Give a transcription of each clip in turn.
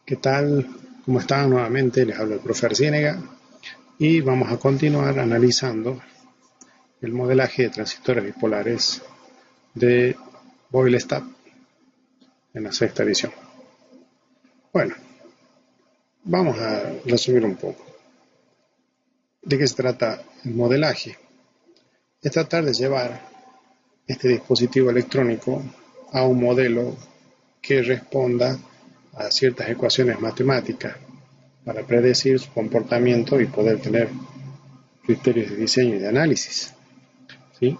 ¿Qué tal? ¿Cómo están? Nuevamente les habla el profe Arciénega y vamos a continuar analizando el modelaje de transistores bipolares de Boyle-Stapp en la sexta edición. Bueno, vamos a resumir un poco. ¿De qué se trata el modelaje? Es tratar de llevar este dispositivo electrónico a un modelo que responda a ciertas ecuaciones matemáticas para predecir su comportamiento y poder tener criterios de diseño y de análisis, ¿sí?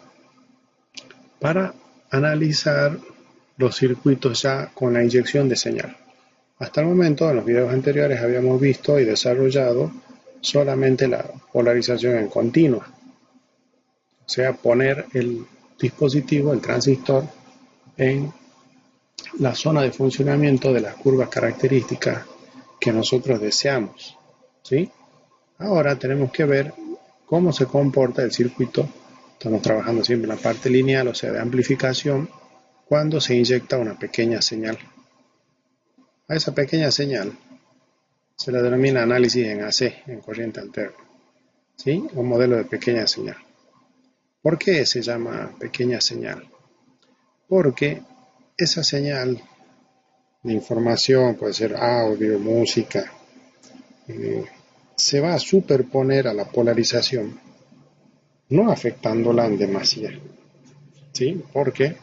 Para analizar los circuitos ya con la inyección de señal. Hasta el momento, en los videos anteriores, habíamos visto y desarrollado solamente la polarización en continua, o sea, poner el dispositivo, el transistor, en la zona de funcionamiento de las curvas características que nosotros deseamos, ¿sí? Ahora tenemos que ver cómo se comporta el circuito. Estamos trabajando siempre en la parte lineal, o sea, de amplificación, cuando se inyecta una pequeña señal. A esa pequeña señal se la denomina análisis en AC, en corriente alterna, ¿sí? Un modelo de pequeña señal. ¿Por qué se llama pequeña señal? Porque esa señal de información, puede ser audio, música, se va a superponer a la polarización, no afectándola en demasía, ¿sí? Porque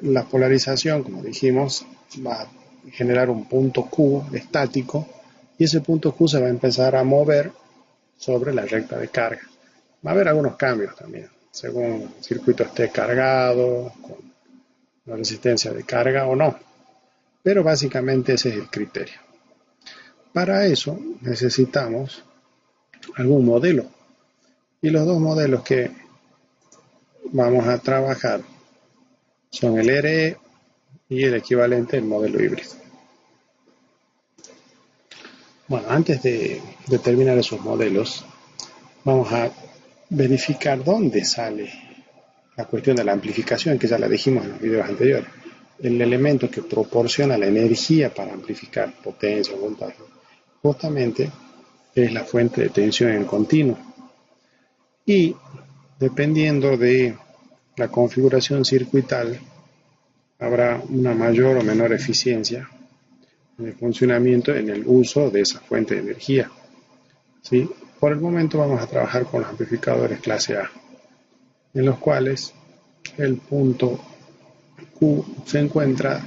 la polarización, como dijimos, va a generar un punto Q estático y ese punto Q se va a empezar a mover sobre la recta de carga. Va a haber algunos cambios también, según el circuito esté cargado, con la resistencia de carga o no, pero básicamente ese es el criterio. Para eso necesitamos algún modelo y los dos modelos que vamos a trabajar son el RE y el equivalente del modelo híbrido. Bueno, antes de determinar esos modelos, vamos a verificar dónde sale la cuestión de la amplificación, que ya la dijimos en los videos anteriores. El elemento que proporciona la energía para amplificar potencia o voltaje, justamente es la fuente de tensión en continuo. Y dependiendo de la configuración circuital, habrá una mayor o menor eficiencia en el funcionamiento, en el uso de esa fuente de energía, ¿sí? Por el momento vamos a trabajar con los amplificadores clase A, en los cuales el punto Q se encuentra,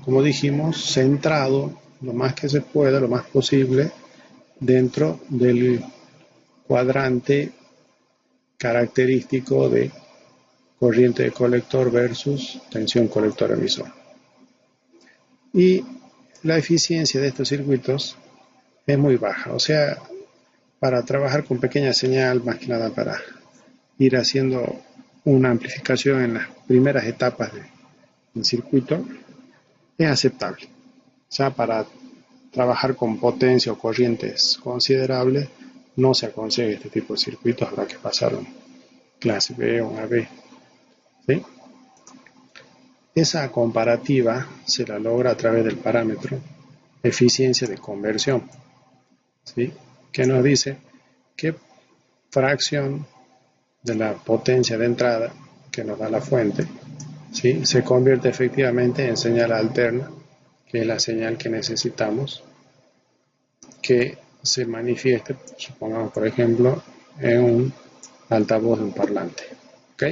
como dijimos, centrado lo más que se pueda, lo más posible, dentro del cuadrante característico de corriente de colector versus tensión colector emisor. Y la eficiencia de estos circuitos es muy baja, o sea, para trabajar con pequeña señal, más que nada para ir haciendo una amplificación en las primeras etapas del circuito, es aceptable. Ya para trabajar con potencia o corrientes considerables, no se aconseja este tipo de circuitos, habrá que pasar un clase B o una B, ¿sí? Esa comparativa se la logra a través del parámetro eficiencia de conversión, ¿sí? Que nos dice qué fracción de la potencia de entrada que nos da la fuente, ¿sí? Se convierte efectivamente en señal alterna, que es la señal que necesitamos que se manifieste, supongamos por ejemplo, en un altavoz de un parlante, ¿ok?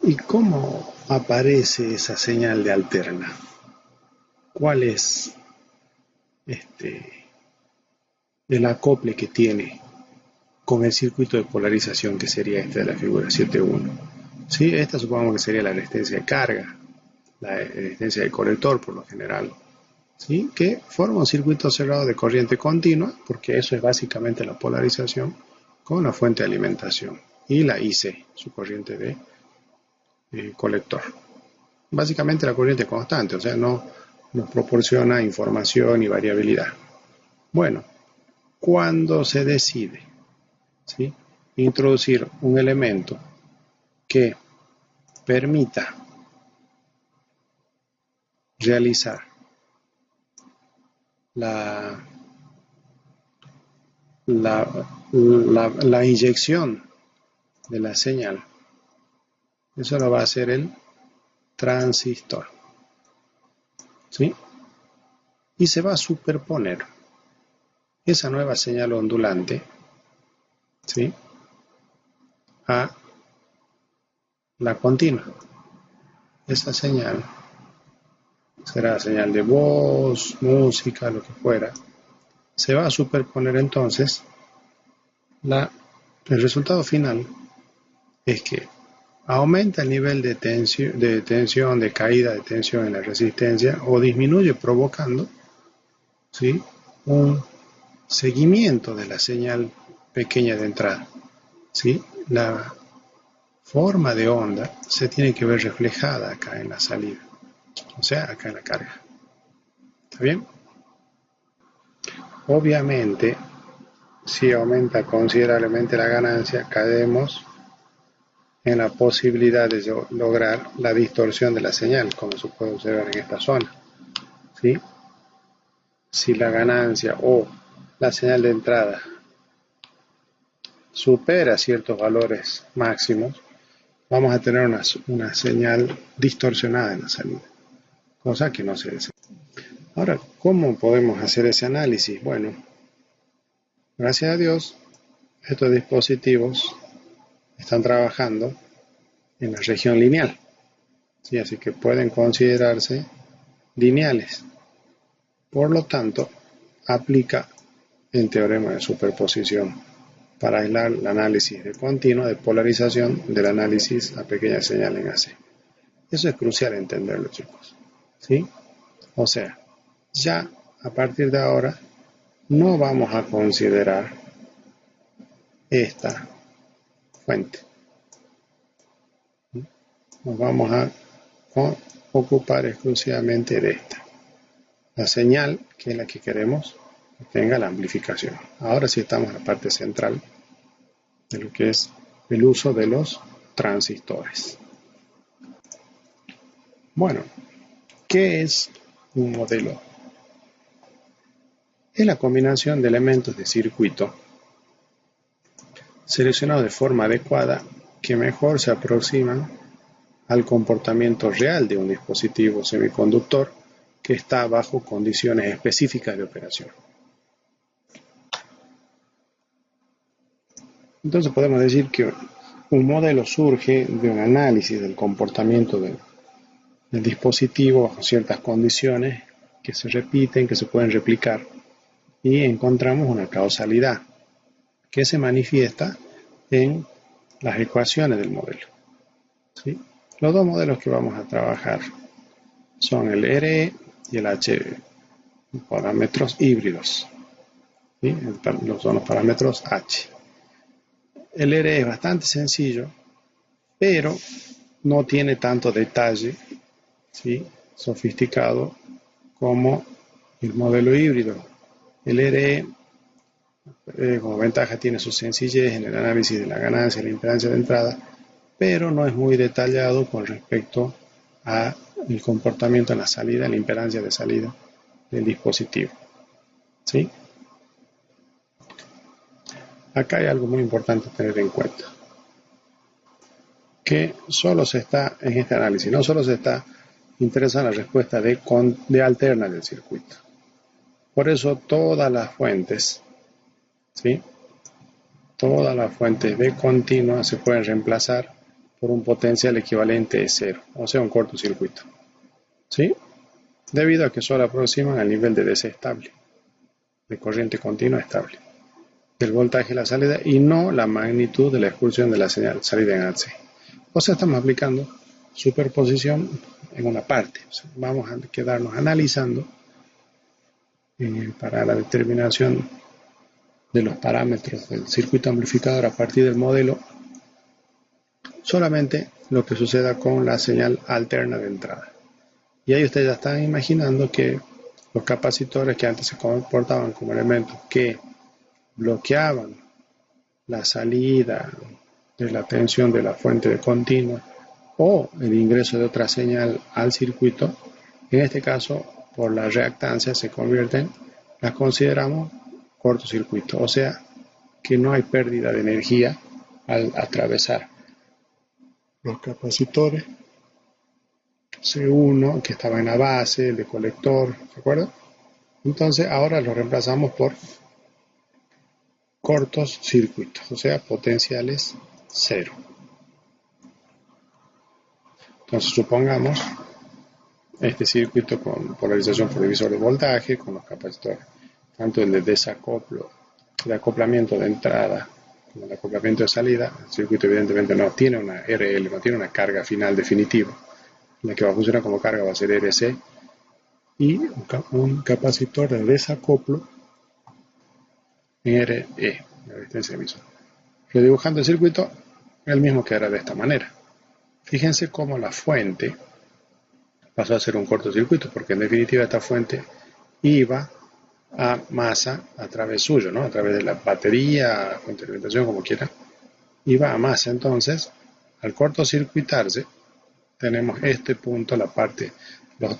¿Y cómo aparece esa señal de alterna? ¿Cuál es el acople que tiene con el circuito de polarización que sería este de la figura 7.1? ¿Sí? Esta supongamos que sería la resistencia de carga, la resistencia de colector por lo general, ¿sí? Que forma un circuito cerrado de corriente continua, porque eso es básicamente la polarización, con la fuente de alimentación y la IC, su corriente de colector. Básicamente la corriente constante, o sea, no nos proporciona información y variabilidad. Bueno, cuando se decide, ¿sí?, introducir un elemento que permita realizar la inyección de la señal. Eso lo va a hacer el transistor, ¿sí? Y se va a superponer esa nueva señal ondulante, ¿sí?, a la continua. Esa señal será señal de voz, música, lo que fuera. Se va a superponer entonces. El resultado final es que aumenta el nivel de tensión, de caída de tensión en la resistencia, o disminuye provocando, ¿sí?, un seguimiento de la señal pequeña de entrada, ¿sí? La forma de onda se tiene que ver reflejada acá en la salida, o sea, acá en la carga. ¿Está bien? Obviamente, si aumenta considerablemente la ganancia, caemos en la posibilidad de lograr la distorsión de la señal, como se puede observar en esta zona, ¿sí? Si la ganancia o la señal de entrada supera ciertos valores máximos, vamos a tener una señal distorsionada en la salida, cosa que no se desea. Ahora, ¿cómo podemos hacer ese análisis? Bueno, gracias a Dios, estos dispositivos están trabajando en la región lineal, ¿sí? Así que pueden considerarse lineales. Por lo tanto, aplica el teorema de superposición para aislar el análisis de continuo de polarización del análisis a pequeña señal en AC. Eso es crucial entenderlo, chicos, ¿sí? O sea, ya a partir de ahora no vamos a considerar esta fuente. Nos vamos a ocupar exclusivamente de esta. La señal, que es la que queremos que tenga la amplificación. Ahora sí estamos en la parte central de lo que es el uso de los transistores. Bueno, ¿qué es un modelo? Es la combinación de elementos de circuito seleccionados de forma adecuada que mejor se aproximan al comportamiento real de un dispositivo semiconductor que está bajo condiciones específicas de operación. Entonces podemos decir que un modelo surge de un análisis del comportamiento del dispositivo bajo ciertas condiciones que se repiten, que se pueden replicar, y encontramos una causalidad que se manifiesta en las ecuaciones del modelo, ¿sí? Los dos modelos que vamos a trabajar son el RE y el HE, parámetros híbridos, ¿sí? Son los parámetros H. El RE es bastante sencillo, pero no tiene tanto detalle, ¿sí?, sofisticado como el modelo híbrido. El RE, como ventaja, tiene su sencillez en el análisis de la ganancia y la impedancia de entrada, pero no es muy detallado con respecto al comportamiento en la salida, en la impedancia de salida del dispositivo, ¿sí? Acá hay algo muy importante a tener en cuenta, que solo se está, en este análisis, no solo se está interesada en la respuesta de alterna del circuito. Por eso todas las fuentes, ¿sí?, todas las fuentes de continua se pueden reemplazar por un potencial equivalente de cero, o sea, un cortocircuito, ¿sí?, debido a que solo aproximan al nivel de DC estable, de corriente continua estable, del voltaje de la salida, y no la magnitud de la expulsión de la señal salida en AC. O sea, estamos aplicando superposición en una parte. O sea, vamos a quedarnos analizando para la determinación de los parámetros del circuito amplificador a partir del modelo solamente lo que suceda con la señal alterna de entrada. Y ahí ustedes ya están imaginando que los capacitores, que antes se comportaban como elementos que bloqueaban la salida de la tensión de la fuente de continua o el ingreso de otra señal al circuito, En este caso, por la reactancia las consideramos cortocircuito, o sea que no hay pérdida de energía al atravesar los capacitores C1 que estaba en la base, el de colector, ¿se acuerdan? Entonces ahora lo reemplazamos por cortos circuitos, o sea, potenciales cero. Entonces supongamos este circuito con polarización por divisor de voltaje, con los capacitores, tanto el de desacoplo, de acoplamiento de entrada, como el acoplamiento de salida. El circuito evidentemente no tiene una RL, no tiene una carga final definitiva. La que va a funcionar como carga va a ser RC, y un capacitor de desacoplo en RE, la resistencia de emisor. Redibujando el circuito, el mismo quedará de esta manera. Fíjense cómo la fuente pasó a ser un cortocircuito, porque en definitiva esta fuente iba a masa a través suyo, ¿no? A través de la batería, fuente de alimentación, como quiera, iba a masa. Entonces, al cortocircuitarse, tenemos este punto, la parte,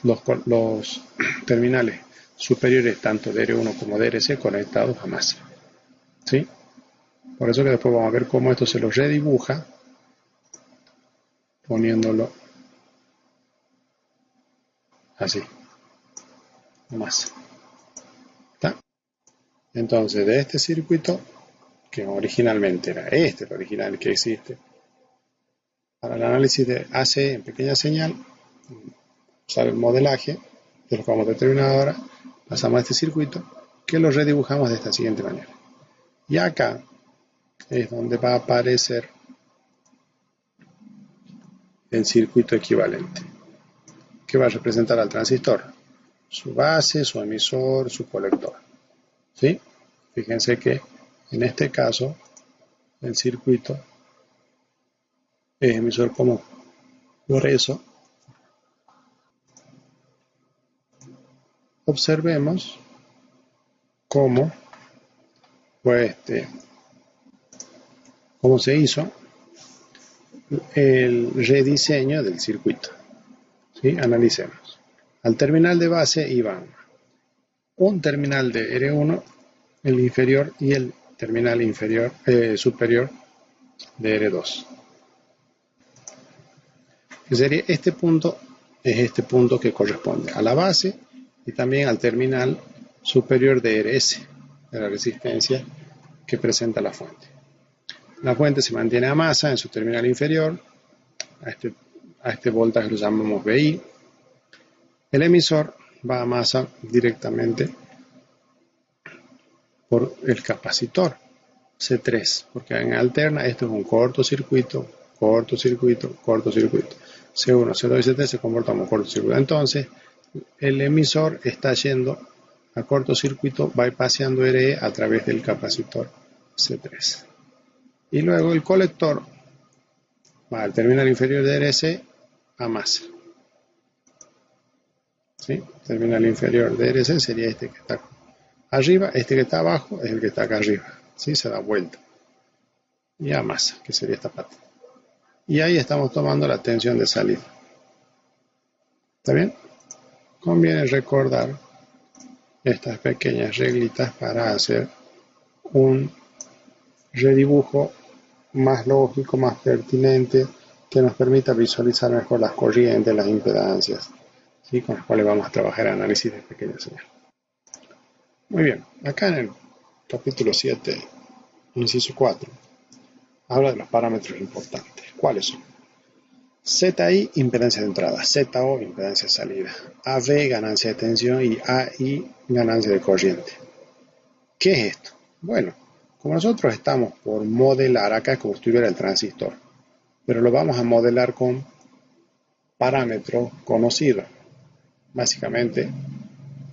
los terminales superiores tanto de R1 como de RC conectados a masa, ¿sí? Por eso que después vamos a ver cómo esto se lo redibuja poniéndolo así, a masa. ¿Está? Entonces, de este circuito, que originalmente era este, el original que existe, para el análisis de AC en pequeña señal, usar el modelaje, de lo que vamos a determinar ahora, pasamos a este circuito, que lo redibujamos de esta siguiente manera. Y acá es donde va a aparecer el circuito equivalente, que va a representar al transistor, su base, su emisor, su colector. ¿Sí? Fíjense que en este caso el circuito es emisor común. Por eso, observemos cómo, pues, cómo se hizo el rediseño del circuito. ¿Sí? Analicemos. Al terminal de base iban un terminal de R1, el inferior, y el terminal superior de R2. Que sería este punto, es este punto que corresponde a la base y también al terminal superior de RS, de la resistencia que presenta la fuente. La fuente se mantiene a masa en su terminal inferior, a este voltaje lo llamamos VI. El emisor va a masa directamente por el capacitor C3, porque en alterna esto es un cortocircuito, cortocircuito, cortocircuito. C1, C2 y C3 se comportan como cortocircuito. Entonces, el emisor está yendo a cortocircuito, bypassando RE a través del capacitor C3. Y luego el colector va al terminal inferior de RC a masa. ¿Sí? Terminal inferior de RC sería este que está arriba, este que está abajo es el que está acá arriba. ¿Sí? Se da vuelta. Y a masa, que sería esta parte. Y ahí estamos tomando la tensión de salida. ¿Está bien? Conviene recordar estas pequeñas reglitas para hacer un redibujo más lógico, más pertinente, que nos permita visualizar mejor las corrientes, las impedancias, ¿sí? Con las cuales vamos a trabajar el análisis de pequeña señal. Muy bien, acá en el capítulo 7, inciso 4, habla de los parámetros importantes. ¿Cuáles son? ZI, impedancia de entrada, ZO, impedancia de salida, AB, ganancia de tensión, y AI, ganancia de corriente. ¿Qué es esto? Bueno, como nosotros estamos por modelar, acá es como si estuviera el transistor, pero lo vamos a modelar con parámetros conocidos, básicamente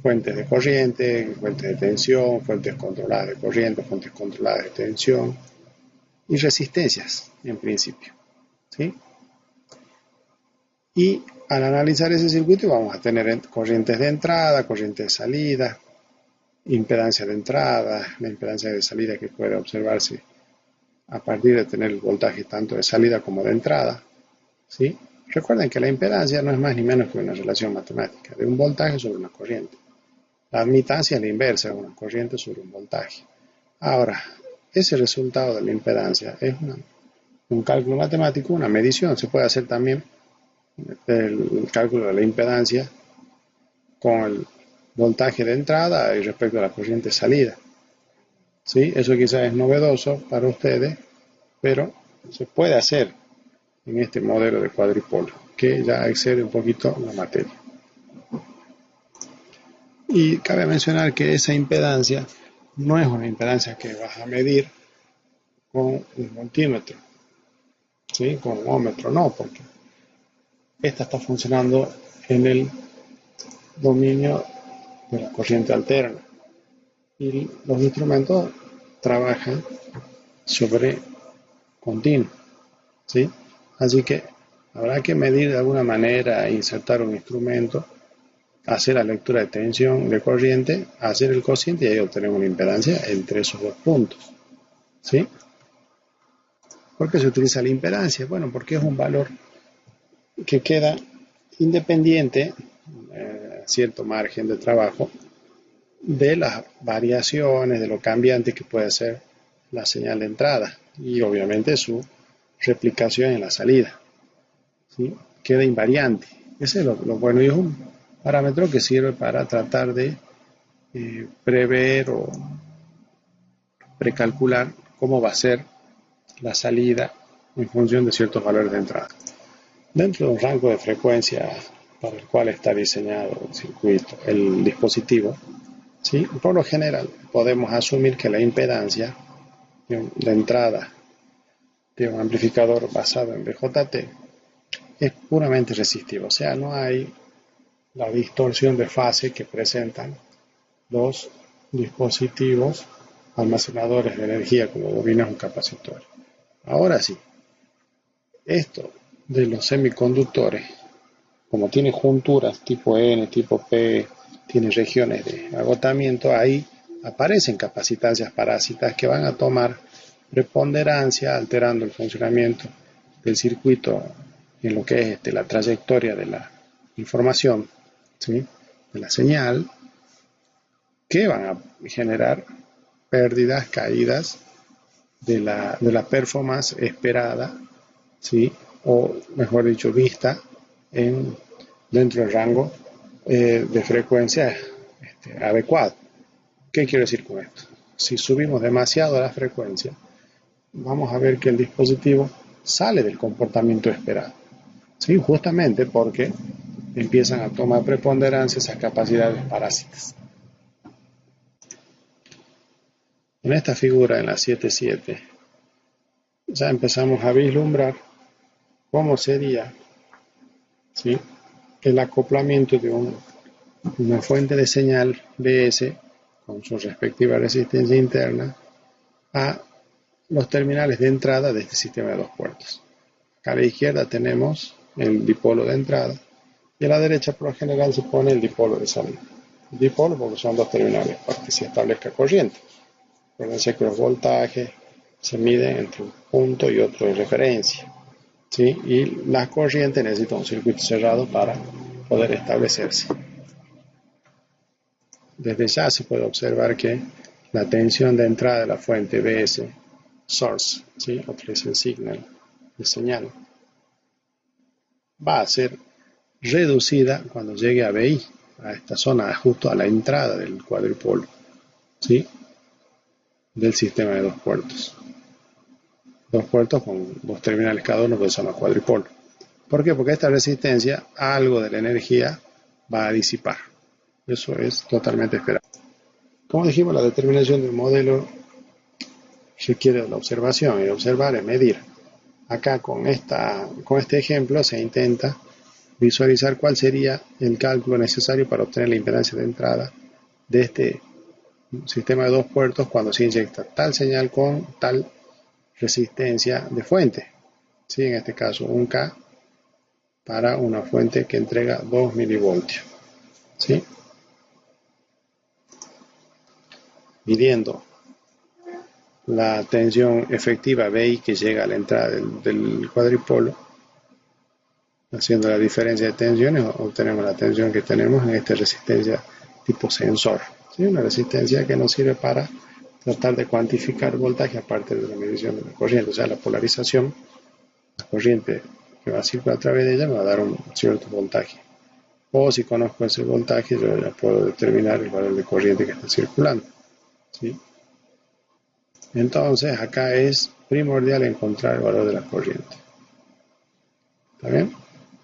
fuentes de corriente, fuentes de tensión, fuentes controladas de corriente, fuentes controladas de tensión y resistencias en principio, ¿sí? Y al analizar ese circuito vamos a tener corrientes de entrada, corrientes de salida, impedancia de entrada, la impedancia de salida que puede observarse a partir de tener el voltaje tanto de salida como de entrada, ¿sí? Recuerden que la impedancia no es más ni menos que una relación matemática de un voltaje sobre una corriente. La admitancia es la inversa de una corriente sobre un voltaje. Ahora, ese resultado de la impedancia es un cálculo matemático, una medición. Se puede hacer también el cálculo de la impedancia con el voltaje de entrada y respecto a la corriente de salida. ¿Sí? Eso quizás es novedoso para ustedes, pero se puede hacer en este modelo de cuadripolo, que ya excede un poquito la materia. Y cabe mencionar que esa impedancia no es una impedancia que vas a medir con un multímetro, ¿sí? Con un ómetro, no, porque esta está funcionando en el dominio de la corriente alterna y los instrumentos trabajan sobre continuo, ¿sí? Así que habrá que medir de alguna manera, insertar un instrumento, hacer la lectura de tensión de corriente, hacer el cociente y ahí obtenemos una impedancia entre esos dos puntos, ¿sí? ¿Por qué se utiliza la impedancia? Bueno, porque es un valor que queda independiente, cierto margen de trabajo, de las variaciones, de lo cambiante que puede ser la señal de entrada y obviamente su replicación en la salida, ¿sí? Queda invariante. Ese es lo bueno y es un parámetro que sirve para tratar de prever o precalcular cómo va a ser la salida en función de ciertos valores de entrada. Dentro de un rango de frecuencia para el cual está diseñado el circuito, el dispositivo, ¿sí? Por lo general podemos asumir que la impedancia de entrada de un amplificador basado en BJT es puramente resistiva, o sea, no hay la distorsión de fase que presentan los dispositivos almacenadores de energía como bobinas o capacitores. Ahora sí, esto de los semiconductores, como tiene junturas tipo N, tipo P, tiene regiones de agotamiento, ahí aparecen capacitancias parásitas que van a tomar preponderancia, alterando el funcionamiento del circuito en lo que es la trayectoria de la información, ¿sí? De la señal, que van a generar pérdidas, caídas de la performance esperada, ¿sí? O mejor dicho, vista dentro del rango de frecuencia adecuado. ¿Qué quiero decir con esto? Si subimos demasiado la frecuencia, vamos a ver que el dispositivo sale del comportamiento esperado, ¿sí? Justamente porque empiezan a tomar preponderancia esas capacidades parásitas. En esta figura, en la 7.7, ya empezamos a vislumbrar cómo sería, ¿sí?, el acoplamiento de una fuente de señal BS con su respectiva resistencia interna a los terminales de entrada de este sistema de dos puertos. Acá a la izquierda tenemos el dipolo de entrada y a la derecha por lo general se pone el dipolo de salida. El dipolo porque son dos terminales para que se establezca corriente. Acuérdense que los voltajes se miden entre un punto y otro de referencia, ¿sí? Y la corriente necesita un circuito cerrado para poder establecerse. Desde ya se puede observar que la tensión de entrada de la fuente BS, source, ¿sí?, el signal, de señal, va a ser reducida cuando llegue a BI, a esta zona justo a la entrada del cuadripolo, ¿sí?, del sistema de dos puertos. Dos puertos con dos terminales cada uno que son los cuadripolos. ¿Por qué? Porque esta resistencia, algo de la energía va a disipar. Eso es totalmente esperado. Como dijimos, la determinación del modelo requiere de la observación, y observar es medir. Acá con este ejemplo se intenta visualizar cuál sería el cálculo necesario para obtener la impedancia de entrada de este sistema de dos puertos cuando se inyecta tal señal con tal resistencia de fuente, ¿sí? En este caso 1K para una fuente que entrega 2 milivoltios, ¿sí? Midiendo la tensión efectiva BI que llega a la entrada del cuadripolo, Haciendo la diferencia de tensiones obtenemos la tensión que tenemos en esta resistencia tipo sensor, ¿sí? Una resistencia que nos sirve para tratar de cuantificar voltaje aparte de la medición de la corriente, o sea, la polarización, la corriente que va a circular a través de ella me va a dar un cierto voltaje. O si conozco ese voltaje, yo ya puedo determinar el valor de corriente que está circulando, ¿sí? Entonces, acá es primordial encontrar el valor de la corriente. ¿Está bien?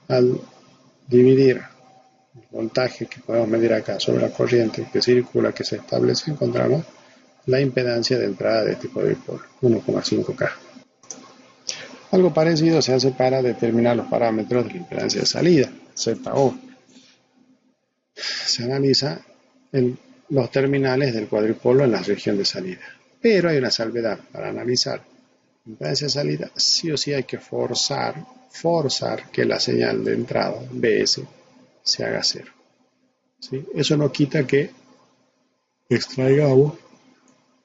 Al dividir el voltaje que podemos medir acá sobre la corriente que circula, que se establece, encontramos la impedancia de entrada de este cuadripolo, 1,5K. Algo parecido se hace para determinar los parámetros de la impedancia de salida, ZO. Se analiza los terminales del cuadripolo en la región de salida. Pero hay una salvedad: para analizar la impedancia de salida, sí o sí hay que forzar que la señal de entrada, BS, se haga cero, ¿sí? Eso no quita que extraigamos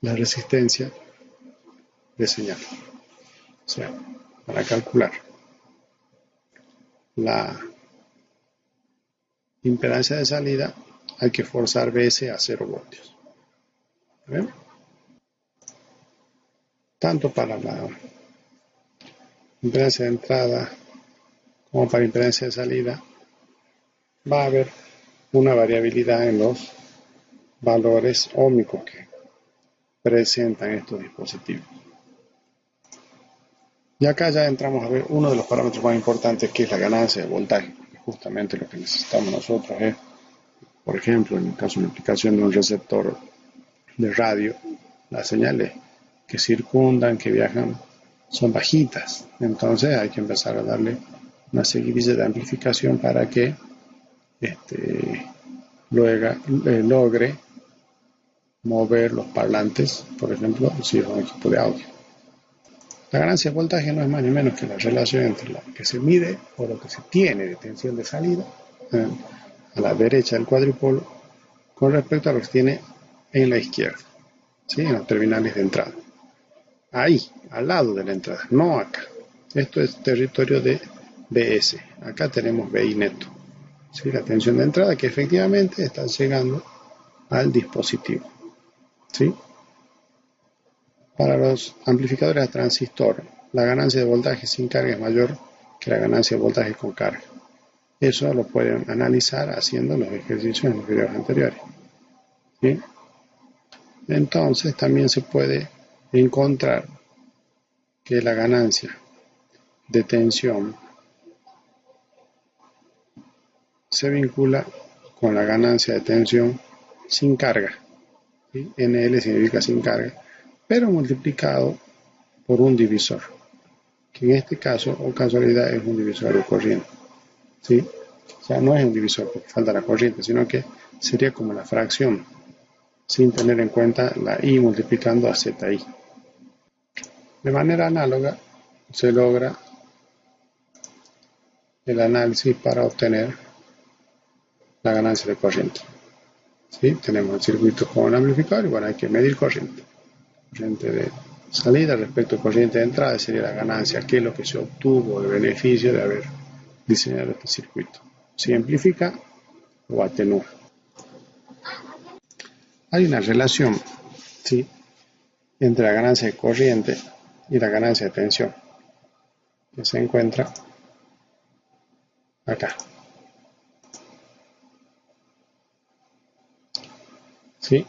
la resistencia de señal. O sea, para calcular la impedancia de salida hay que forzar BS a 0 voltios. ¿Ven? Tanto para la impedancia de entrada como para impedancia de salida va a haber una variabilidad en los valores óhmicos que presentan estos dispositivos. Y acá ya entramos a ver uno de los parámetros más importantes, que es la ganancia de voltaje. Justamente lo que necesitamos nosotros es, por ejemplo, en el caso de una aplicación de un receptor de radio, las señales que circundan, que viajan, son bajitas. Entonces hay que empezar a darle una seguidilla de amplificación para que logre mover los parlantes, por ejemplo, si es un equipo de audio. La ganancia de voltaje no es más ni menos que la relación entre lo que se mide o lo que se tiene de tensión de salida a la derecha del cuadripolo con respecto a lo que se tiene en la izquierda, ¿sí? En los terminales de entrada. Ahí, al lado de la entrada, no acá. Esto es territorio de BS. Acá tenemos BI neto, ¿sí? La tensión de entrada que efectivamente está llegando al dispositivo, ¿sí? Para los amplificadores a transistor, la ganancia de voltaje sin carga es mayor que la ganancia de voltaje con carga. Eso lo pueden analizar haciendo los ejercicios en los videos anteriores, ¿sí? Entonces también se puede encontrar que la ganancia de tensión se vincula con la ganancia de tensión sin carga, ¿sí? NL significa sin carga, pero multiplicado por un divisor, que en este caso, o casualidad, es un divisor de corriente, ¿sí? O sea, no es un divisor porque falta la corriente, sino que sería como la fracción, sin tener en cuenta la I multiplicando a ZI. De manera análoga, se logra el análisis para obtener la ganancia de corriente, ¿sí? Tenemos el circuito con el amplificador y bueno, hay que medir corriente. Corriente de salida respecto a corriente de entrada sería la ganancia, que es lo que se obtuvo de beneficio de haber diseñado este circuito. Si amplifica o atenúa. Hay una relación, ¿sí?, entre la ganancia de corriente y la ganancia de tensión, que se encuentra acá. ¿Sí?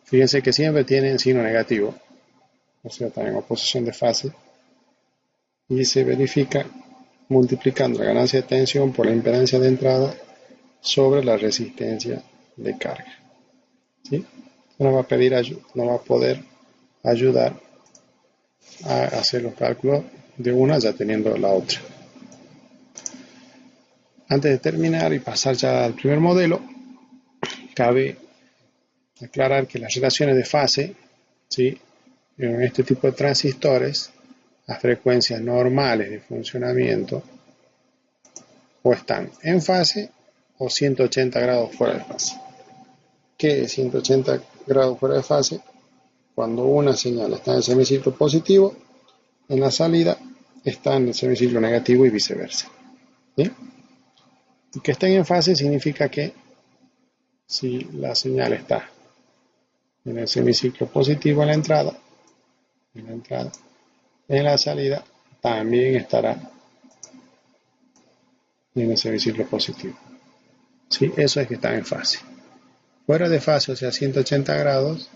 Fíjense que siempre tienen signo negativo, o sea, están en oposición de fase, y se verifica multiplicando la ganancia de tensión por la impedancia de entrada sobre la resistencia de carga, ¿sí? Nos va a pedir nos va a poder ayudar a hacer los cálculos de una ya teniendo la otra. Antes de terminar y pasar ya al primer modelo, cabe aclarar que las relaciones de fase, ¿sí?, en este tipo de transistores, las frecuencias normales de funcionamiento o están en fase o 180 grados fuera de fase. ¿Qué es 180 grados fuera de fase? Cuando una señal está en el semiciclo positivo, en la salida está en el semiciclo negativo y viceversa, ¿sí? Y que estén en fase significa que si la señal está en el semiciclo positivo en la salida también estará en el semiciclo positivo. ¿Sí? Eso es que están en fase. Fuera de fase, o sea, 180 grados,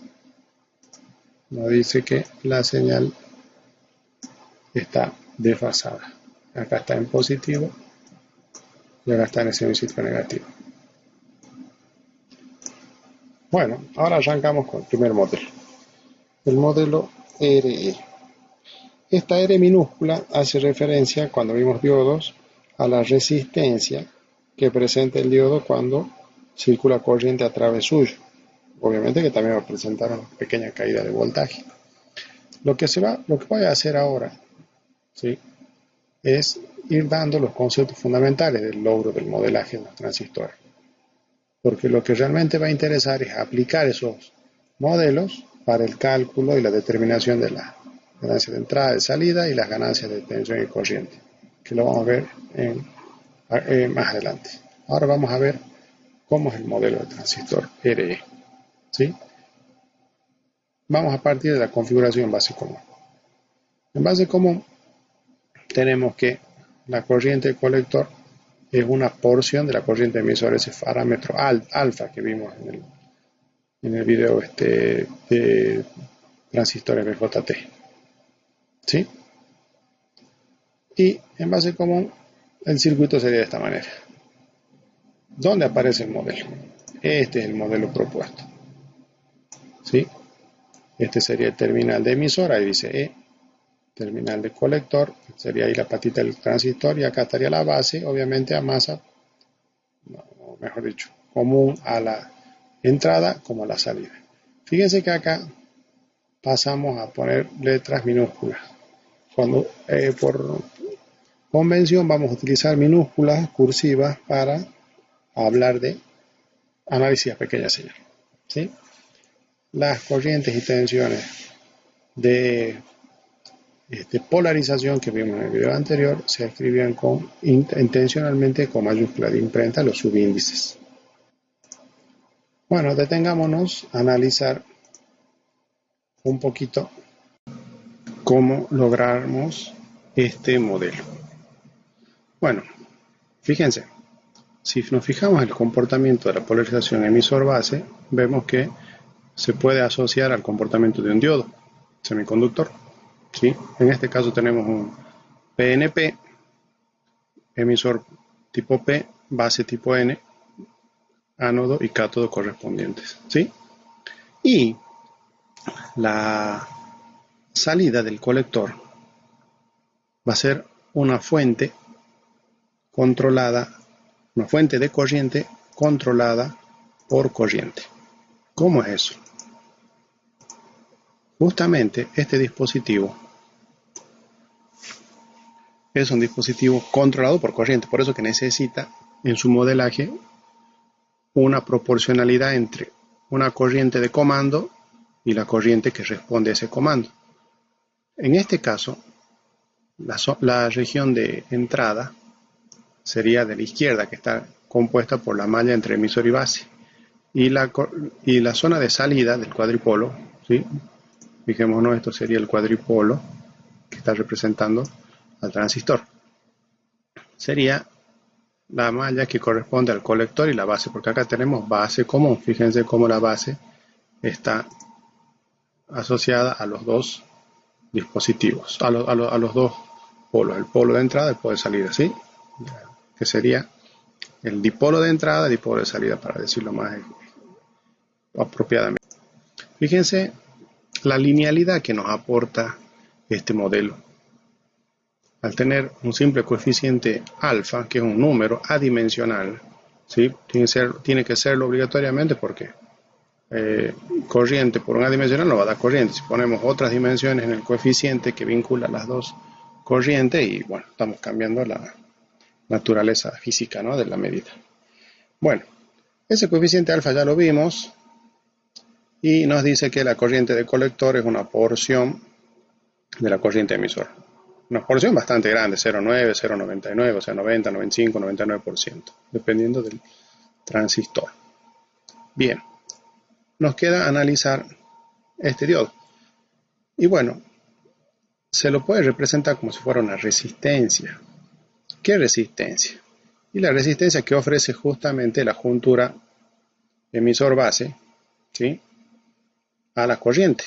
nos dice que la señal está desfasada. Acá está en positivo y acá está en el semiciclo negativo. Bueno, ahora arrancamos con el primer modelo. El modelo RE. Esta R minúscula hace referencia, cuando vimos diodos, a la resistencia que presenta el diodo cuando circula corriente a través suyo. Obviamente que también va a presentar una pequeña caída de voltaje. Lo que voy a hacer ahora, ¿sí?, es ir dando los conceptos fundamentales del logro del modelaje de los transistores. Porque lo que realmente va a interesar es aplicar esos modelos para el cálculo y la determinación de las ganancias de entrada y salida y las ganancias de tensión y corriente, que lo vamos a ver más adelante. Ahora vamos a ver cómo es el modelo de transistor RE. ¿Sí? Vamos a partir de la configuración en base común. En base común tenemos que la corriente del colector es una porción de la corriente emisora, ese parámetro alfa que vimos en el video de transistores BJT. ¿Sí? Y en base común el circuito sería de esta manera. ¿Dónde aparece el modelo? Este es el modelo propuesto. ¿Sí? Este sería el terminal de emisora, ahí dice E. Terminal de colector, sería ahí la patita del transistor, y acá estaría la base, obviamente a masa, mejor dicho, común a la entrada como a la salida. Fíjense que acá pasamos a poner letras minúsculas. Cuando por convención vamos a utilizar minúsculas cursivas para hablar de análisis a pequeña señal. ¿Sí? Las corrientes y tensiones de polarización que vimos en el video anterior se escribían intencionalmente con mayúscula de imprenta los subíndices. Bueno, detengámonos a analizar un poquito cómo logramos este modelo. Bueno, fíjense, si nos fijamos en el comportamiento de la polarización emisor-base, vemos que se puede asociar al comportamiento de un diodo semiconductor. ¿Sí? En este caso tenemos un PNP, emisor tipo P, base tipo N, ánodo y cátodo correspondientes. ¿Sí? Y la salida del colector va a ser una fuente controlada, una fuente de corriente controlada por corriente. ¿Cómo es eso? Justamente este dispositivo es un dispositivo controlado por corriente, por eso que necesita en su modelaje una proporcionalidad entre una corriente de comando y la corriente que responde a ese comando. En este caso, la región de entrada sería de la izquierda, que está compuesta por la malla entre emisor y base, y la zona de salida del cuadripolo, ¿sí? Fijémonos, esto sería el cuadripolo que está representando al transistor. Sería la malla que corresponde al colector y la base, porque acá tenemos base común. Fíjense cómo la base está asociada a los dos dispositivos, a los dos polos, el polo de entrada y el polo de salida, ¿sí? Que sería el dipolo de entrada y dipolo de salida, para decirlo más apropiadamente. Fíjense la linealidad que nos aporta este modelo. Al tener un simple coeficiente alfa, que es un número adimensional, ¿sí? Tiene que serlo obligatoriamente porque corriente por un adimensional no va a dar corriente. Si ponemos otras dimensiones en el coeficiente que vincula las dos corrientes, y bueno, estamos cambiando la naturaleza física, ¿no?, de la medida. Bueno, ese coeficiente alfa ya lo vimos y nos dice que la corriente de colector es una porción de la corriente emisora. una porción bastante grande, 0,9, 0,99, o sea, 90, 95, 99%, dependiendo del transistor. Bien, nos queda analizar este diodo. Y bueno, se lo puede representar como si fuera una resistencia. ¿Qué resistencia? Y la resistencia que ofrece justamente la juntura emisor-base, ¿sí?, a la corriente.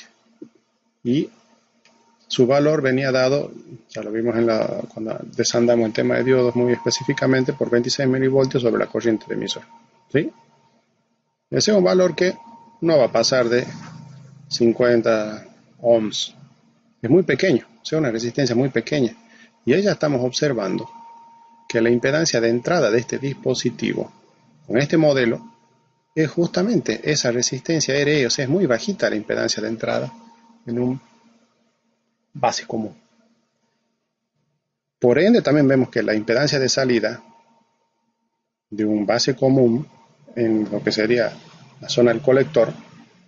Y su valor venía dado, ya lo vimos cuando desandamos el tema de diodos muy específicamente, por 26 milivoltios sobre la corriente de emisor. ¿Sí? Ese es un valor que no va a pasar de 50 ohms. Es muy pequeño, o sea, una resistencia muy pequeña. Y ahí ya estamos observando que la impedancia de entrada de este dispositivo, con este modelo, es justamente esa resistencia RE, o sea, es muy bajita la impedancia de entrada en un base común. Por ende, también vemos que la impedancia de salida de un base común en lo que sería la zona del colector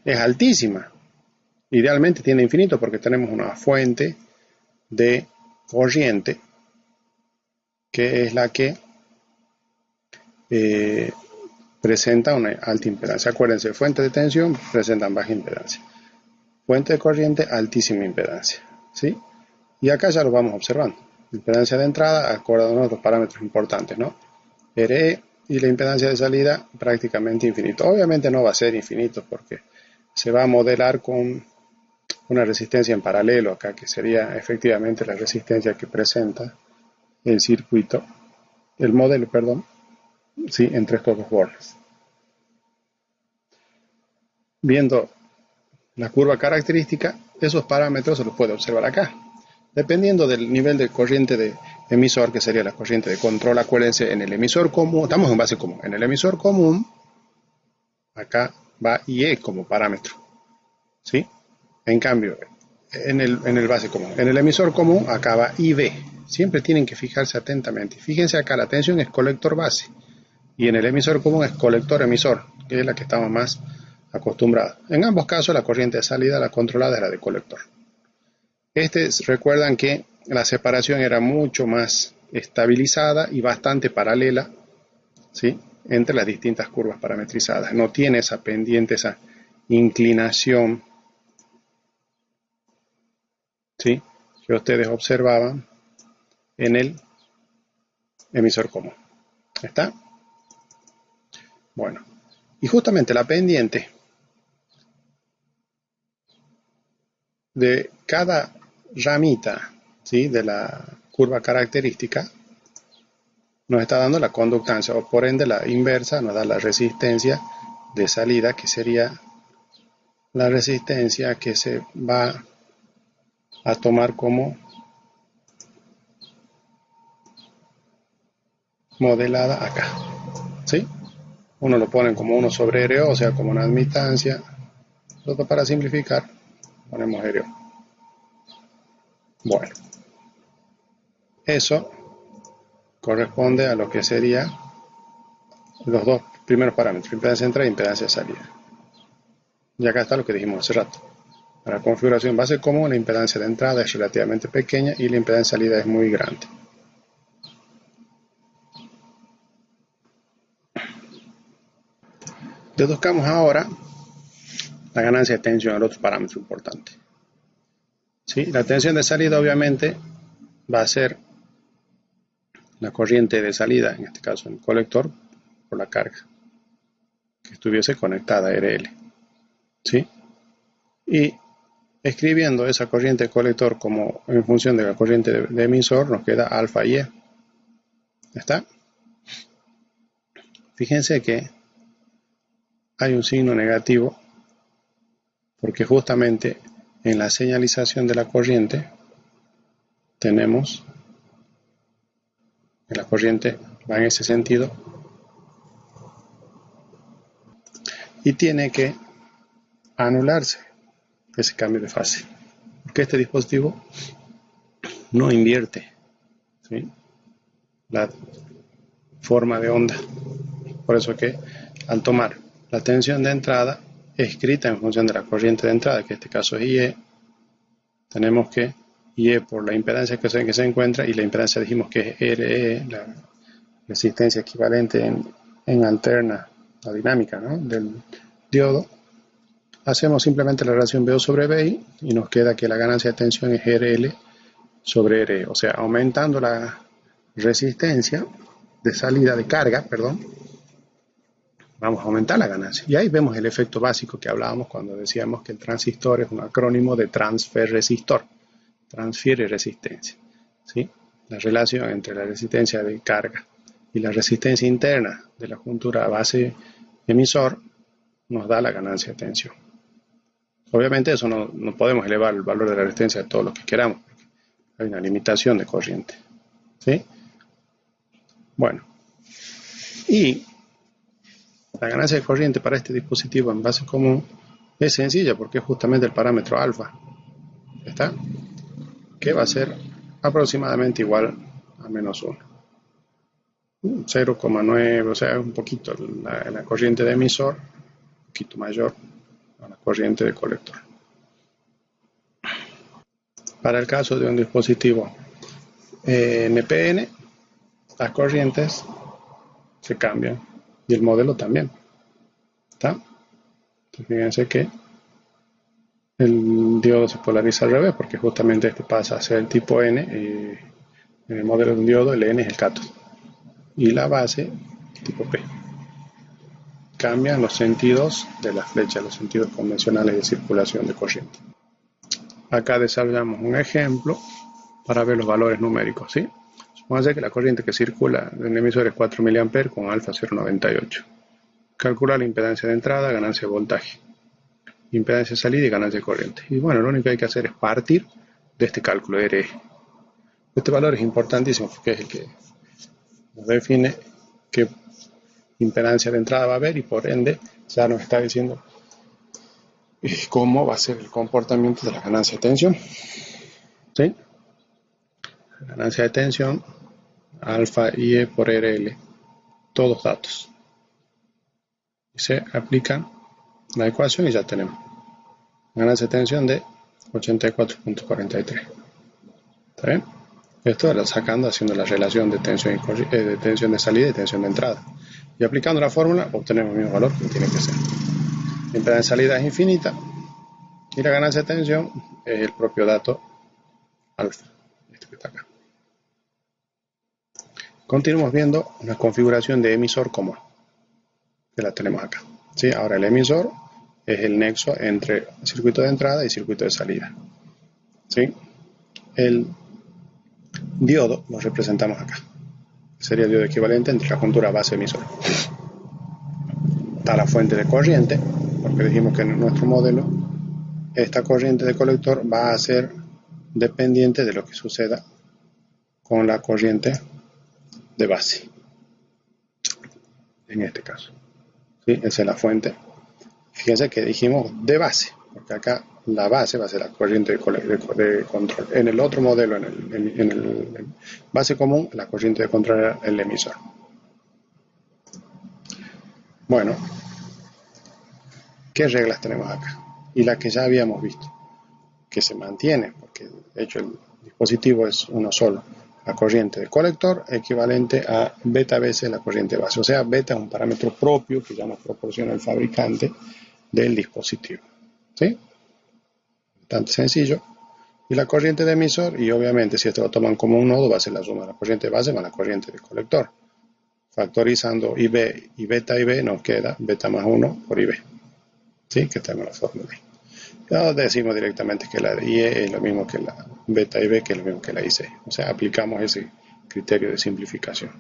es altísima. Idealmente tiene infinito porque tenemos una fuente de corriente que es la que presenta una alta impedancia. Acuérdense, fuente de tensión presentan baja impedancia. Fuente de corriente, altísima impedancia. ¿Sí? Y acá ya lo vamos observando. Impedancia de entrada, acordándonos de los parámetros importantes, ¿no? RE y la impedancia de salida prácticamente infinito. Obviamente no va a ser infinito porque se va a modelar con una resistencia en paralelo acá, que sería efectivamente la resistencia que presenta el circuito, el modelo, perdón, sí, entre estos dos bordes. Viendo la curva característica, esos parámetros se los puede observar acá. Dependiendo del nivel de corriente de emisor, que sería la corriente de control, acuérdense, en el emisor común, estamos en base común, en el emisor común, acá va IE como parámetro, ¿sí? En cambio, en el base común, en el emisor común, acá va IB. Siempre tienen que fijarse atentamente. Fíjense acá, la tensión es colector base, y en el emisor común es colector emisor, que es la que estamos más acostumbrados. En ambos casos, la corriente de salida, la controlada, es la de colector. Recuerdan que la separación era mucho más estabilizada y bastante paralela, ¿sí?, entre las distintas curvas parametrizadas. No tiene esa pendiente, esa inclinación, ¿sí?, que ustedes observaban en el emisor común. ¿Está? Bueno, y justamente la pendiente de cada ramita, ¿sí?, de la curva característica nos está dando la conductancia, o por ende la inversa nos da la resistencia de salida, que sería la resistencia que se va a tomar como modelada acá, ¿sí? Uno lo ponen como 1 sobre RO, o sea, como una admitancia. Nosotros, para simplificar, ponemos RO. Bueno, eso corresponde a lo que sería los dos primeros parámetros, impedancia de entrada e impedancia de salida. Y acá está lo que dijimos hace rato. Para la configuración base común, la impedancia de entrada es relativamente pequeña y la impedancia de salida es muy grande. Deduzcamos ahora la ganancia de tensión, el otro parámetro importante. ¿Sí? La tensión de salida obviamente va a ser la corriente de salida, en este caso en el colector, por la carga que estuviese conectada a RL. ¿Sí? Y escribiendo esa corriente de colector como en función de la corriente de emisor, nos queda alfa y E. ¿Está? Fíjense que hay un signo negativo porque justamente en la señalización de la corriente tenemos que la corriente va en ese sentido y tiene que anularse ese cambio de fase, porque este dispositivo no invierte, ¿sí?, la forma de onda. Por eso que al tomar la tensión de entrada escrita en función de la corriente de entrada, que en este caso es IE, tenemos que y E por la impedancia que se encuentra, y la impedancia dijimos que es RE, la resistencia equivalente en alterna la dinámica, ¿no?, del diodo. Hacemos simplemente la relación BO sobre BI y nos queda que la ganancia de tensión es RL sobre RE, o sea, aumentando la resistencia de salida de carga, perdón, vamos a aumentar la ganancia. Y ahí vemos el efecto básico que hablábamos cuando decíamos que el transistor es un acrónimo de transfer resistor, transfiere resistencia, ¿sí? La relación entre la resistencia de carga y la resistencia interna de la juntura base emisor nos da la ganancia de tensión. Obviamente eso no podemos elevar el valor de la resistencia a todo lo que queramos, porque hay una limitación de corriente, ¿sí? Bueno, y la ganancia de corriente para este dispositivo en base común es sencilla porque es justamente el parámetro alfa, ¿está?, que va a ser aproximadamente igual a menos 1. 0,9, o sea, un poquito la corriente de emisor, un poquito mayor a la corriente de colector. Para el caso de un dispositivo NPN, las corrientes se cambian y el modelo también, ¿está? Entonces, fíjense que el diodo se polariza al revés porque justamente este pasa a ser el tipo N y en el modelo de un diodo el N es el cátodo y la base tipo P. Cambian los sentidos de la flecha, los sentidos convencionales de circulación de corriente. Acá desarrollamos un ejemplo para ver los valores numéricos, ¿sí? Supongamos que la corriente que circula en el emisor es 4 mA con alfa 0,98. Calcular la impedancia de entrada, ganancia de voltaje, impedancia de salida y ganancia de corriente. Y bueno, lo único que hay que hacer es partir de este cálculo RE. Este valor es importantísimo porque es el que nos define qué impedancia de entrada va a haber y por ende ya nos está diciendo cómo va a ser el comportamiento de la ganancia de tensión, ¿sí? La ganancia de tensión, alfa IE por RL, todos datos. Y se aplica la ecuación y ya tenemos ganancia de tensión de 84.43. ¿Está bien? Esto lo sacando, haciendo la relación de tensión de salida y tensión de entrada. Y aplicando la fórmula obtenemos el mismo valor que tiene que ser. La impedancia de salida es infinita y la ganancia de tensión es el propio dato alfa, este que está acá. Continuamos viendo una configuración de emisor común, que la tenemos acá, ¿sí? Ahora el emisor es el nexo entre circuito de entrada y circuito de salida, ¿sí? El diodo lo representamos acá. Sería el diodo equivalente entre la juntura base emisor. Está la fuente de corriente, porque dijimos que en nuestro modelo esta corriente de colector va a ser dependiente de lo que suceda con la corriente de base, en este caso, ¿sí? Esa es la fuente. Fíjense que dijimos de base, porque acá la base va a ser la corriente de control. En el otro modelo, en el base común, la corriente de control era el emisor. Bueno, ¿qué reglas tenemos acá? Y la que ya habíamos visto, que se mantiene, porque de hecho el dispositivo es uno solo. La corriente de colector equivalente a beta veces la corriente base. O sea, beta es un parámetro propio que ya nos proporciona el fabricante del dispositivo, ¿sí? Bastante sencillo. Y la corriente de emisor, y obviamente si esto lo toman como un nodo, va a ser la suma de la corriente base más la corriente de colector. Factorizando IB y B nos queda beta más 1 por IB, ¿sí? Que tenemos la fórmula ahí. Ya decimos directamente que la IE es lo mismo que la beta IB, que es lo mismo que la IC. O sea, aplicamos ese criterio de simplificación.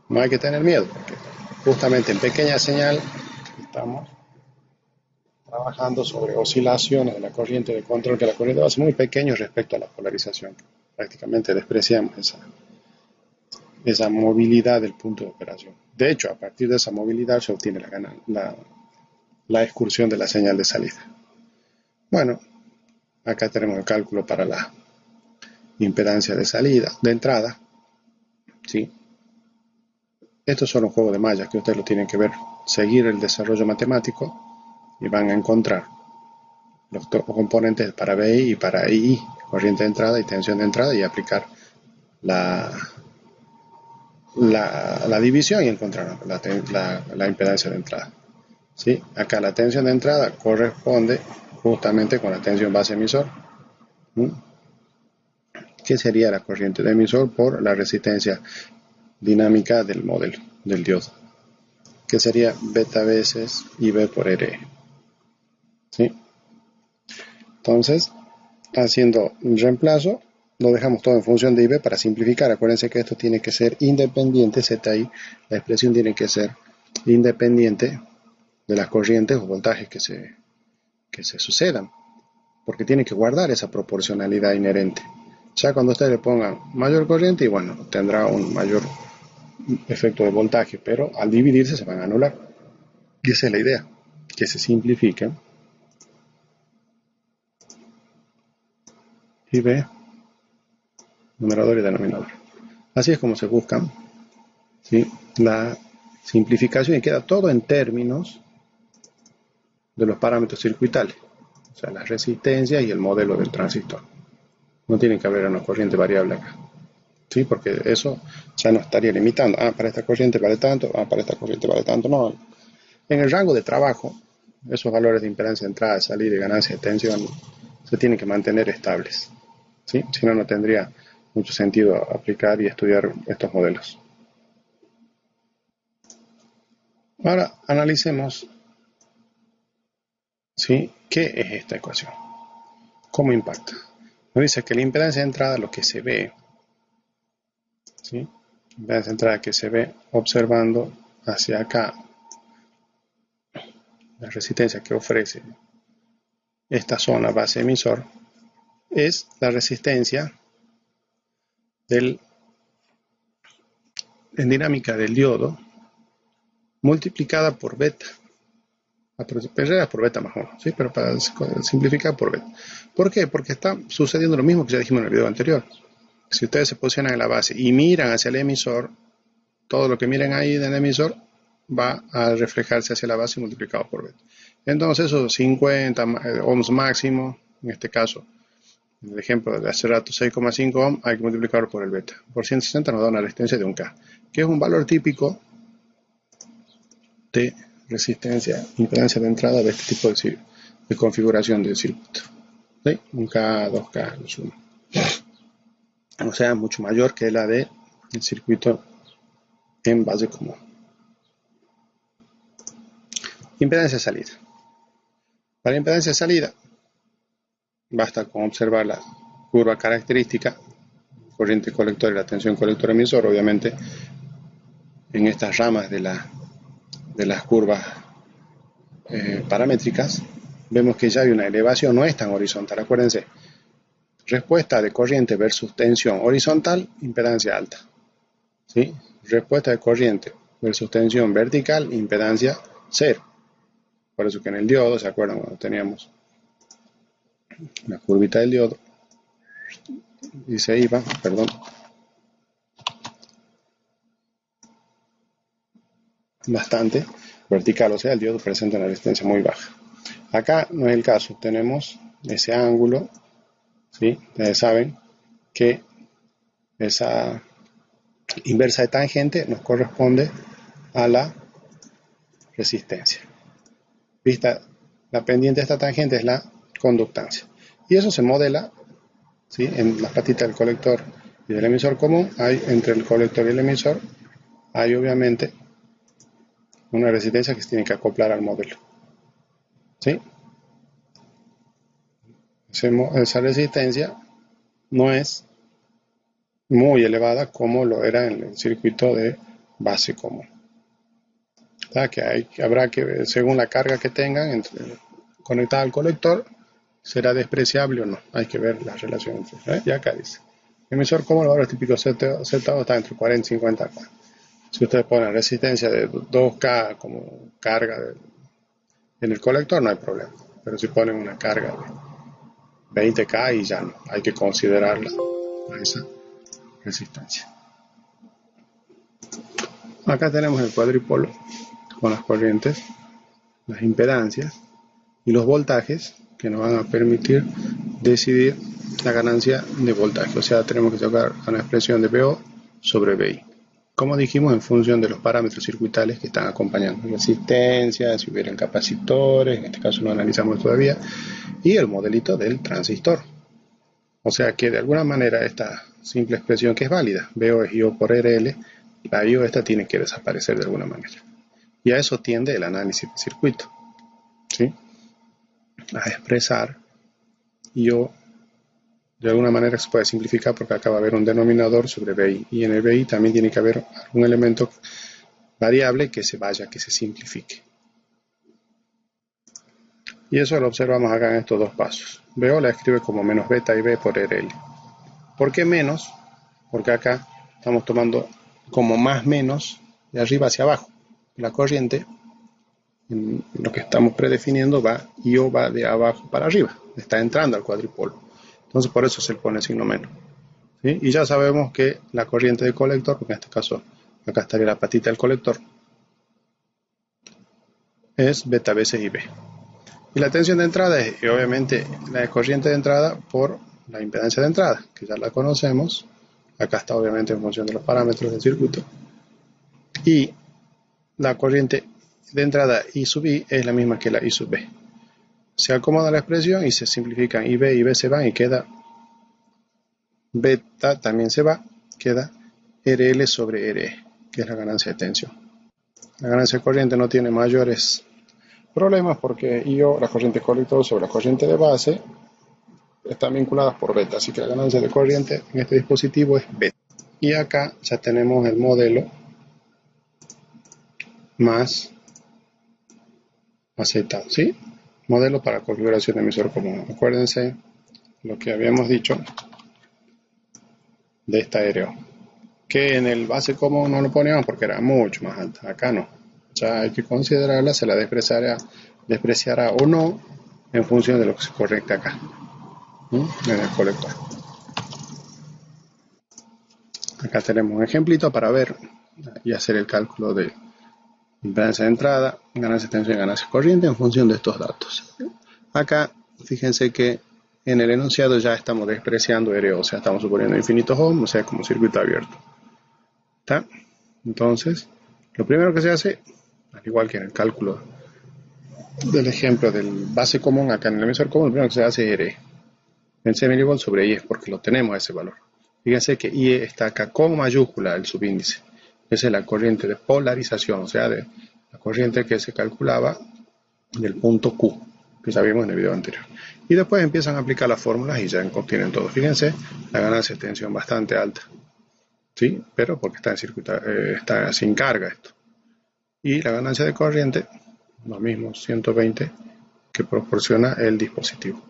No hay que tener miedo, porque justamente en pequeña señal estamos trabajando sobre oscilaciones de la corriente de control, que la corriente va a ser muy pequeña respecto a la polarización. Prácticamente despreciamos esa movilidad del punto de operación. De hecho, a partir de esa movilidad se obtiene la excursión de la señal de salida. Bueno, acá tenemos el cálculo para la impedancia de salida, de entrada, ¿sí? Esto es solo un juego de mallas que ustedes lo tienen que ver, seguir el desarrollo matemático y van a encontrar los componentes para BI y para II, corriente de entrada y tensión de entrada, y aplicar la división y encontrar la impedancia de entrada. ¿Sí? Acá la tensión de entrada corresponde justamente con la tensión base emisor, que sería la corriente de emisor por la resistencia dinámica del modelo del diodo, que sería beta veces IB por RE. ¿Sí? Entonces, haciendo un reemplazo, lo dejamos todo en función de IB para simplificar. Acuérdense que esto tiene que ser independiente, ZI, la expresión tiene que ser independiente de las corrientes o voltajes que se sucedan, porque tiene que guardar esa proporcionalidad inherente. Ya cuando ustedes le pongan mayor corriente, y bueno, tendrá un mayor efecto de voltaje, pero al dividirse se van a anular. Y esa es la idea, que se simplifique. IB, numerador y denominador. Así es como se busca, ¿sí?, la simplificación, y queda todo en términos de los parámetros circuitales, o sea, las resistencias y el modelo del transistor. No tiene que haber una corriente variable acá, ¿sí? Porque eso ya no estaría limitando. Para esta corriente vale tanto, para esta corriente vale tanto. No. En el rango de trabajo, esos valores de impedancia de entrada, salida y ganancia de tensión se tienen que mantener estables, ¿sí? Si no, no tendría mucho sentido aplicar y estudiar estos modelos. Ahora analicemos, ¿sí?, qué es esta ecuación, cómo impacta. Nos dice que la impedancia de entrada, lo que se ve, ¿sí?, la impedancia de entrada que se ve observando hacia acá, la resistencia que ofrece esta zona base emisor, es la resistencia en dinámica del diodo multiplicada por beta. En realidad por beta más 1, ¿sí? Pero para simplificar, por beta. ¿Por qué? Porque está sucediendo lo mismo que ya dijimos en el video anterior. Si ustedes se posicionan en la base y miran hacia el emisor, todo lo que miren ahí en el emisor va a reflejarse hacia la base multiplicado por beta. Entonces esos 50 ohms máximo, en este caso, en el ejemplo de hace rato 6,5 ohms, hay que multiplicarlo por el beta. Por 160 nos da una resistencia de 1K, que es un valor típico de resistencia, impedancia de entrada de este tipo de configuración de circuito. ¿Sí? 1K, 2K, lo sumo. O sea, mucho mayor que la del circuito en base común. Impedancia de salida. Para impedancia de salida, basta con observar la curva característica, corriente colector y la tensión colector emisor. Obviamente, en estas ramas de las curvas paramétricas, vemos que ya hay una elevación, no es tan horizontal. Acuérdense, respuesta de corriente versus tensión horizontal, impedancia alta, ¿sí? Respuesta de corriente versus tensión vertical, impedancia cero. Por eso que en el diodo, ¿se acuerdan cuando teníamos la curvita del diodo? Y se iba, bastante vertical, o sea, el diodo presenta una resistencia muy baja. Acá no es el caso, tenemos ese ángulo, ¿sí? Ustedes saben que esa inversa de tangente nos corresponde a la resistencia. Vista la pendiente de esta tangente es la conductancia. Y eso se modela, ¿sí?, en las patitas del colector y del emisor común. Entre el colector y el emisor hay obviamente una resistencia que se tiene que acoplar al modelo, ¿sí? Esa resistencia no es muy elevada como lo era en el circuito de base común. Que habrá que ver, según la carga que tengan conectada al colector, será despreciable o no. Hay que ver la relación entre. Y acá dice, emisor común, el valor típico Z está entre 40 y 50 K. Si ustedes ponen resistencia de 2K como carga en el colector, no hay problema. Pero si ponen una carga de 20K, y ya no, hay que considerarla a esa resistencia. Acá tenemos el cuadrípolo con las corrientes, las impedancias y los voltajes que nos van a permitir decidir la ganancia de voltaje. O sea, tenemos que sacar una expresión de VO sobre VI. Como dijimos, en función de los parámetros circuitales que están acompañando. Resistencia, si hubieran capacitores, en este caso no analizamos todavía, y el modelito del transistor. O sea que de alguna manera esta simple expresión que es válida, VO es IO por RL, la IO esta tiene que desaparecer de alguna manera. Y a eso tiende el análisis de circuito, ¿sí? A expresar IO de alguna manera se puede simplificar porque acá va a haber un denominador sobre VI y en el VI también tiene que haber algún elemento variable que se vaya, que se simplifique. Y eso lo observamos acá en estos dos pasos. VO la escribe como menos beta I B por RL. ¿Por qué menos? Porque acá estamos tomando como más menos de arriba hacia abajo. La corriente, en lo que estamos predefiniendo, IO va de abajo para arriba. Está entrando al cuadripolo. Entonces por eso se le pone el signo menos. ¿Sí? Y ya sabemos que la corriente del colector, porque en este caso acá estaría la patita del colector, es beta veces IB. Y la tensión de entrada es obviamente la corriente de entrada por la impedancia de entrada, que ya la conocemos. Acá está obviamente en función de los parámetros del circuito. Y la corriente de entrada I sub I es la misma que la I sub B. Se acomoda la expresión y se simplifican IB y B se van y queda beta también se va, queda RL sobre RE, que es la ganancia de tensión. La ganancia de corriente no tiene mayores problemas porque IO, la corriente colector sobre la corriente de base, están vinculadas por beta, así que la ganancia de corriente en este dispositivo es beta. Y acá ya tenemos el modelo más aceptado, ¿sí? Modelo para configuración de emisor común. Acuérdense lo que habíamos dicho de esta aéreo, que en el base común no lo poníamos porque era mucho más alta. Acá no, ya hay que considerarla, se la despreciará o no en función de lo que se conecta acá, en el colector. Acá tenemos un ejemplito para ver y hacer el cálculo de impedancia de entrada, ganancia de tensión y ganancia de corriente en función de estos datos. Acá fíjense que en el enunciado ya estamos despreciando RO, o sea, estamos suponiendo infinitos ohms, o sea, como circuito abierto. ¿Está? Entonces, lo primero que se hace, al igual que en el cálculo del ejemplo del base común, acá en el emisor común, lo primero que se hace es RE. Pensé mV sobre IE, porque lo tenemos a ese valor. Fíjense que IE está acá con mayúscula el subíndice. Esa es la corriente de polarización, o sea, de la corriente que se calculaba del punto Q, que ya vimos en el video anterior. Y después empiezan a aplicar las fórmulas y ya obtienen todo. Fíjense, la ganancia de tensión bastante alta, ¿sí? Pero porque está en circuito, está sin carga esto. Y la ganancia de corriente, lo mismo, 120 que proporciona el dispositivo.